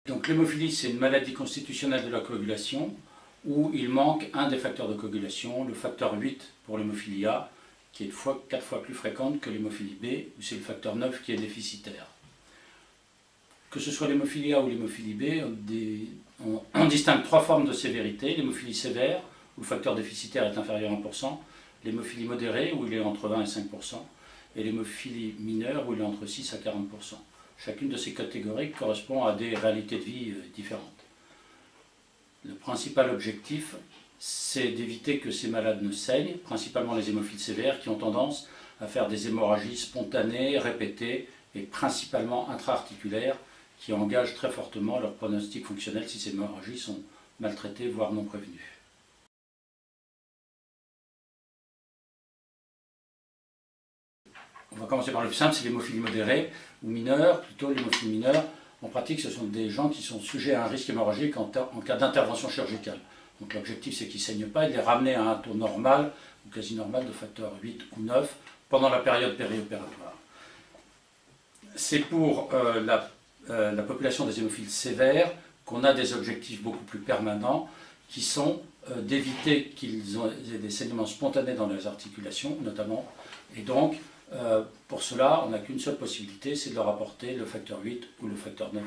Donc l'hémophilie, c'est une maladie constitutionnelle de la coagulation où il manque un des facteurs de coagulation, le facteur 8 pour l'hémophilie A, qui est 4 fois plus fréquente que l'hémophilie B, où c'est le facteur 9 qui est déficitaire. Que ce soit l'hémophilie A ou l'hémophilie B, on distingue 3 formes de sévérité. L'hémophilie sévère, où le facteur déficitaire est inférieur à 1%, l'hémophilie modérée, où il est entre 20 et 5%, et l'hémophilie mineure, où il est entre 6 à 40%. Chacune de ces catégories correspond à des réalités de vie différentes. Le principal objectif, c'est d'éviter que ces malades ne saignent, principalement les hémophiles sévères qui ont tendance à faire des hémorragies spontanées, répétées et principalement intra-articulaires qui engagent très fortement leur pronostic fonctionnel si ces hémorragies sont maltraitées, voire non prévenues. On va commencer par le plus simple, c'est l'hémophilie modérée ou mineure, plutôt l'hémophilie mineure. En pratique, ce sont des gens qui sont sujets à un risque hémorragique en cas d'intervention chirurgicale. Donc l'objectif, c'est qu'ils ne saignent pas et de les ramener à un taux normal ou quasi normal de facteur 8 ou 9 pendant la période périopératoire. C'est pour la population des hémophiles sévères qu'on a des objectifs beaucoup plus permanents qui sont d'éviter qu'ils aient des saignements spontanés dans les articulations notamment. Et donc, pour cela, on n'a qu'une seule possibilité, c'est de leur apporter le facteur 8 ou le facteur 9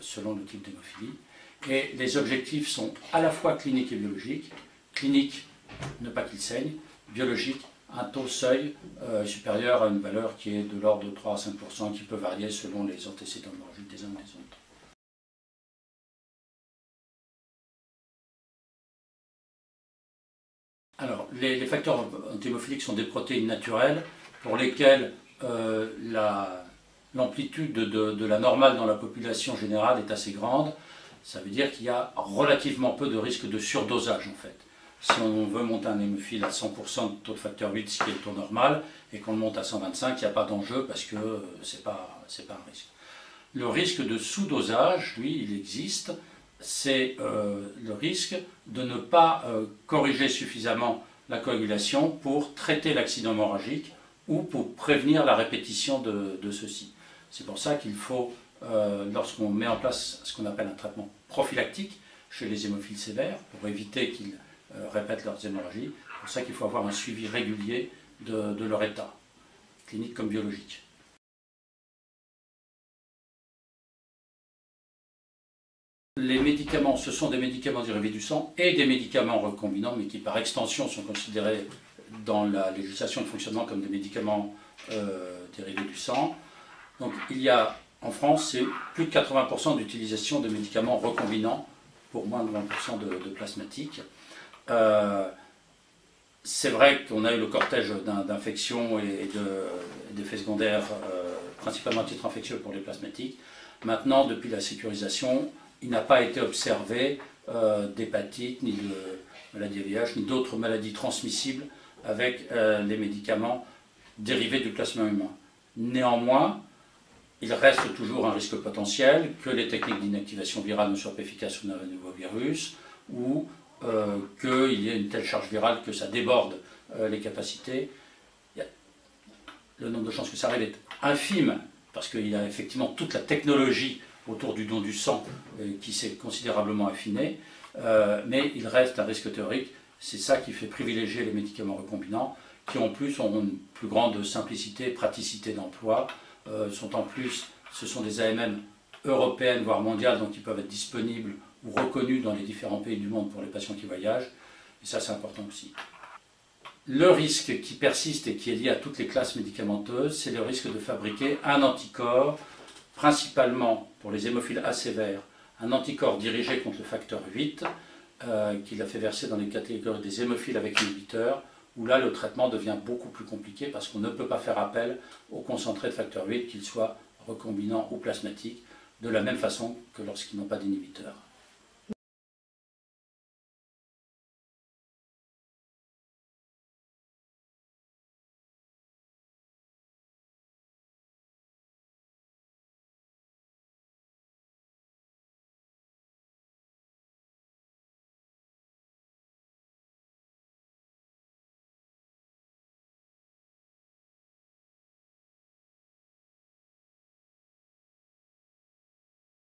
selon le type d'hémophilie. Et les objectifs sont à la fois cliniques et biologiques. Clinique, ne pas qu'ils saignent. Biologique, un taux seuil supérieur à une valeur qui est de l'ordre de 3 à 5%, qui peut varier selon les antécédents hémorragiques des uns ou des autres. Alors, les facteurs antihémophiliques sont des protéines naturelles pour lesquelles l'amplitude de la normale dans la population générale est assez grande. Ça veut dire qu'il y a relativement peu de risque de surdosage en fait. Si on veut monter un hémophile à 100% de taux de facteur 8, ce qui est le taux normal, et qu'on le monte à 125, il n'y a pas d'enjeu parce que ce n'est pas un risque. Le risque de sous-dosage, lui, il existe. C'est le risque de ne pas corriger suffisamment la coagulation pour traiter l'accident hémorragique ou pour prévenir la répétition de ceci. C'est pour ça qu'il faut, lorsqu'on met en place ce qu'on appelle un traitement prophylactique chez les hémophiles sévères, pour éviter qu'ils répètent leurs hémorragies, c'est pour ça qu'il faut avoir un suivi régulier de leur état, clinique comme biologique. Les médicaments, ce sont des médicaments dérivés du sang et des médicaments recombinants, mais qui par extension sont considérés dans la législation de fonctionnement comme des médicaments dérivés du sang. Donc il y a en France, c'est plus de 80% d'utilisation de médicaments recombinants pour moins de 20% de plasmatiques. C'est vrai qu'on a eu le cortège d'infections et d'effets secondaires, principalement à titre infectieux pour les plasmatiques. Maintenant, depuis la sécurisation, il n'a pas été observé d'hépatite, ni de maladie VIH, ni d'autres maladies transmissibles avec les médicaments dérivés du plasma humain. Néanmoins, il reste toujours un risque potentiel que les techniques d'inactivation virale ne soient pas efficaces sur un nouveau virus ou qu'il y ait une telle charge virale que ça déborde les capacités. Le nombre de chances que ça arrive est infime parce qu'il y a effectivement toute la technologie autour du don du sang qui s'est considérablement affinée, mais il reste un risque théorique. C'est ça qui fait privilégier les médicaments recombinants qui en plus ont une plus grande simplicité et praticité d'emploi. Ce sont des AMM européennes, voire mondiales, donc ils peuvent être disponibles ou reconnus dans les différents pays du monde pour les patients qui voyagent. Et ça, c'est important aussi. Le risque qui persiste et qui est lié à toutes les classes médicamenteuses, c'est le risque de fabriquer un anticorps, principalement pour les hémophiles A sévères, un anticorps dirigé contre le facteur 8, qu'il a fait verser dans les catégories des hémophiles avec inhibiteur, où là le traitement devient beaucoup plus compliqué parce qu'on ne peut pas faire appel au concentré de facteur 8, qu'il soit recombinant ou plasmatique, de la même façon que lorsqu'ils n'ont pas d'inhibiteur.